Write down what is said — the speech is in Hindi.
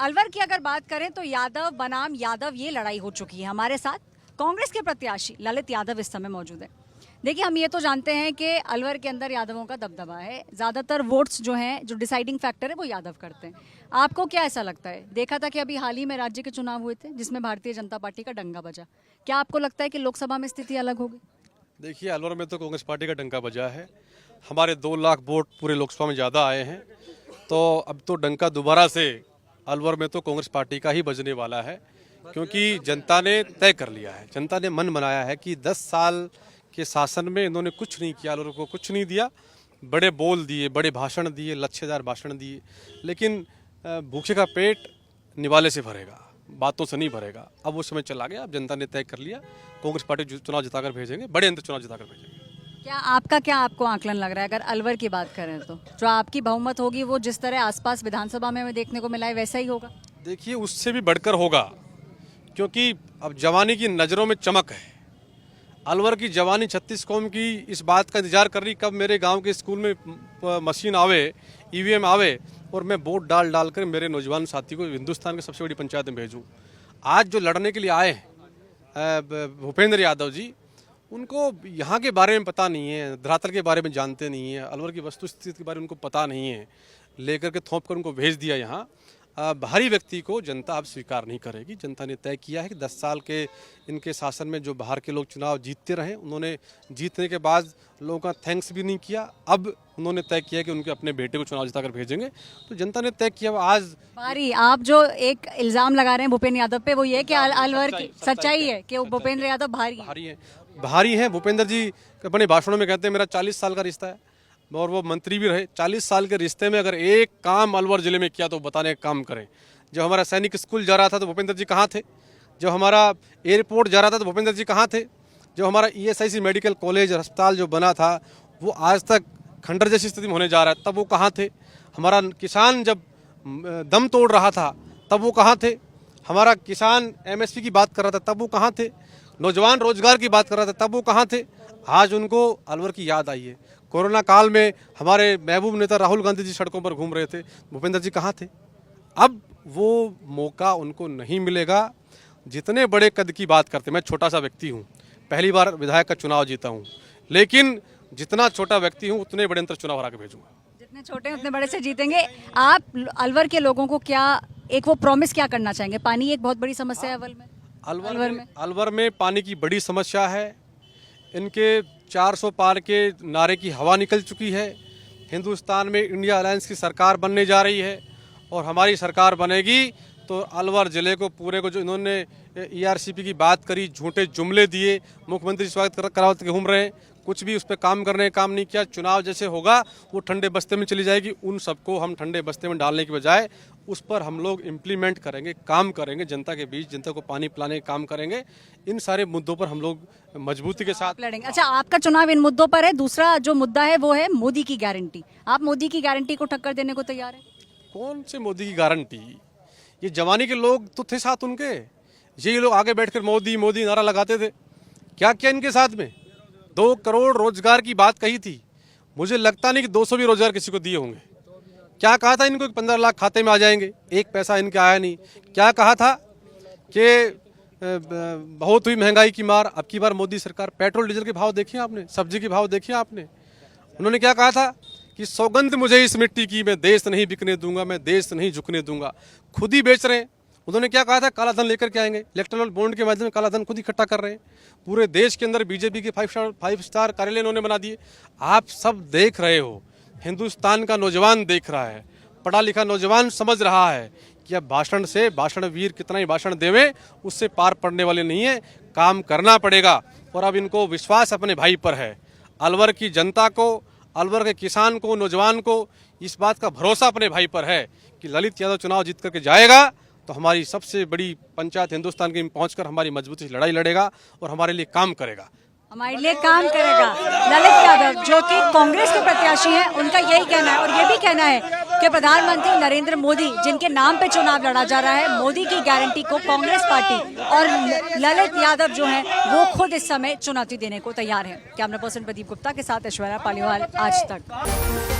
अलवर की अगर बात करें तो यादव बनाम यादव ये लड़ाई हो चुकी है। हमारे साथ कांग्रेस के प्रत्याशी ललित यादव इस समय मौजूद है। देखिए, हम ये तो जानते हैं कि अलवर के अंदर यादवों का दबदबा है, ज़्यादातर वोट्स जो हैं, जो डिसाइडिंग फैक्टर है वो यादव करते हैं। आपको क्या ऐसा लगता है? देखा था कि अभी हाल ही में राज्य के चुनाव हुए थे जिसमें भारतीय जनता पार्टी का डंका बजा। क्या आपको लगता है कि लोकसभा में स्थिति अलग होगी? देखिए, अलवर में तो कांग्रेस पार्टी का डंका बजा है। हमारे 2 लाख वोट पूरे लोकसभा में ज़्यादा आए हैं, तो अब तो डंका दोबारा से अलवर में तो कांग्रेस पार्टी का ही बजने वाला है, क्योंकि जनता ने तय कर लिया है, जनता ने मन बनाया है कि 10 साल के शासन में इन्होंने कुछ नहीं किया, अलवर को कुछ नहीं दिया। बड़े बोल दिए, बड़े भाषण दिए, लच्छेदार भाषण दिए, लेकिन भूखे का पेट निवाले से भरेगा, बातों से नहीं भरेगा। अब वो समय चला गया, अब जनता ने तय कर लिया, कांग्रेस पार्टी चुनाव जिताकर भेजेंगे, बड़े अंतर चुनाव जिताकर भेजेंगे। क्या आपको आकलन लग रहा है अगर अलवर की बात करें तो जो आपकी बहुमत होगी वो जिस तरह आसपास विधानसभा में हमें देखने को मिला है वैसा ही होगा? देखिए, उससे भी बढ़कर होगा, क्योंकि अब जवानी की नज़रों में चमक है। अलवर की जवानी 36 कौम की इस बात का इंतजार कर रही कब मेरे गांव के स्कूल में मशीन आवे, ईवीएम आवे और मैं वोट डाल कर मेरे नौजवान साथी को हिंदुस्तान की सबसे बड़ी पंचायत में भेजूं। आज जो लड़ने के लिए आए हैं भूपेंद्र यादव जी, उनको यहाँ के बारे में पता नहीं है, धरातल के बारे में जानते नहीं है, अलवर की वस्तुस्थिति के बारे में उनको पता नहीं है, लेकर के थोप कर उनको भेज दिया यहाँ। बाहरी व्यक्ति को जनता अब स्वीकार नहीं करेगी। जनता ने तय किया है कि 10 साल के इनके शासन में जो बाहर के लोग चुनाव जीतते रहे, उन्होंने जीतने के बाद लोगों का थैंक्स भी नहीं किया। अब उन्होंने तय किया कि उनके अपने बेटे को चुनाव जिताकर भेजेंगे, तो जनता ने तय किया। आज भारी आप जो एक इल्जाम लगा रहे हैं भूपेंद्र यादव पे वो ये कि अलवर की सच्चाई है कि भूपेंद्र यादव भारी है। भूपेंद्र जी अपने भाषणों में कहते हैं मेरा 40 साल का रिश्ता है, और वो मंत्री भी रहे। 40 साल के रिश्ते में अगर एक काम अलवर जिले में किया तो बताने का काम करें। जब हमारा सैनिक स्कूल जा रहा था तो भूपेंद्र जी कहाँ थे? जब हमारा एयरपोर्ट जा रहा था तो भूपेंद्र जी कहाँ थे? जब हमारा ESIC मेडिकल कॉलेज अस्पताल जो बना था वो आज तक खंडर जैसी स्थिति में होने जा रहा है, तब वो कहाँ थे? हमारा किसान जब दम तोड़ रहा था तब वो कहाँ थे? हमारा किसान MSP की बात कर रहा था तब वो कहाँ थे? नौजवान रोजगार की बात कर रहा था तब वो कहाँ थे? आज उनको अलवर की याद आई है। कोरोना काल में हमारे महबूब नेता राहुल गांधी जी सड़कों पर घूम रहे थे, भूपेंद्र जी कहाँ थे? अब वो मौका उनको नहीं मिलेगा। जितने बड़े कद की बात करते, मैं छोटा सा व्यक्ति हूँ, पहली बार विधायक का चुनाव जीता हूँ, लेकिन जितना छोटा व्यक्ति हूँ उतने बड़े अंतर चुनाव हरा के भेजूंगा। जितने छोटे हैं उतने बड़े से जीतेंगे। आप अलवर के लोगों को क्या एक वो प्रॉमिस क्या करना चाहेंगे? पानी एक बहुत बड़ी समस्या है अलवर में पानी की बड़ी समस्या है। इनके 400 पार के नारे की हवा निकल चुकी है। हिंदुस्तान में इंडिया अलायंस की सरकार बनने जा रही है, और हमारी सरकार बनेगी तो अलवर ज़िले को पूरे को, जो इन्होंने ERCP की बात करी, झूठे जुमले दिए, मुख्यमंत्री स्वागत करावत के घूम रहे हैं, कुछ भी उस पर काम करने का काम नहीं किया। चुनाव जैसे होगा वो ठंडे बस्ते में चली जाएगी। उन सबको हम ठंडे बस्ते में डालने के बजाय उस पर हम लोग इम्प्लीमेंट करेंगे, काम करेंगे, जनता के बीच जनता को पानी पिलाने का काम करेंगे। इन सारे मुद्दों पर हम लोग मजबूती के साथ लड़ेंगे। अच्छा, आपका चुनाव इन मुद्दों पर है। दूसरा जो मुद्दा है वो है मोदी की गारंटी। आप मोदी की गारंटी को टक्कर देने को तैयार हैं? कौन से मोदी की गारंटी? ये जवानी के लोग तो थे साथ उनके, ये लोग आगे बैठकर मोदी मोदी नारा लगाते थे। क्या किया इनके साथ में? 2 करोड़ रोजगार की बात कही थी। मुझे लगता नहीं कि 200 भी रोजगार किसी को दिए होंगे। क्या कहा था इनको? 15 लाख खाते में आ जाएंगे, एक पैसा इनके आया नहीं। क्या कहा था कि बहुत हुई महंगाई की मार। अब की बार मोदी सरकार, पेट्रोल डीजल के भाव देखिए आपने, सब्जी के भाव देखिए आपने। उन्होंने क्या कहा था कि सौगंध मुझे इस मिट्टी की, मैं देश नहीं बिकने दूंगा, मैं देश नहीं झुकने दूंगा। खुद ही बेच रहे हैं। उन्होंने क्या कहा था? काला धन लेकर के आएंगे, इलेक्ट्रल बॉन्ड के माध्यम से काला धन खुद इकट्ठा कर रहे हैं। पूरे देश के अंदर BJP के 5 स्टार कार्यालय इन्होंने बना दिए। आप सब देख रहे हो, हिंदुस्तान का नौजवान देख रहा है, पढ़ा लिखा नौजवान समझ रहा है कि अब भाषण से, भाषण वीर कितना ही भाषण देवे, उससे पार पड़ने वाले नहीं है, काम करना पड़ेगा। और अब इनको विश्वास अपने भाई पर है। अलवर की जनता को, अलवर के किसान को, नौजवान को इस बात का भरोसा अपने भाई पर है कि ललित यादव चुनाव जीत करके जाएगा तो हमारी सबसे बड़ी पंचायत हिंदुस्तान की पहुंचकर हमारी मजबूती से लड़ाई लड़ेगा और हमारे लिए काम करेगा। हमारे लिए काम करेगा। ललित यादव जो कि कांग्रेस के प्रत्याशी हैं, उनका यही कहना है, और ये भी कहना है कि प्रधानमंत्री नरेंद्र मोदी जिनके नाम पे चुनाव लड़ा जा रहा है, मोदी की गारंटी को कांग्रेस पार्टी और ललित यादव जो हैं वो खुद इस समय चुनौती देने को तैयार हैं। कैमरा पर्सन प्रदीप गुप्ता के साथ ऐश्वर्या पालीवाल, आज तक।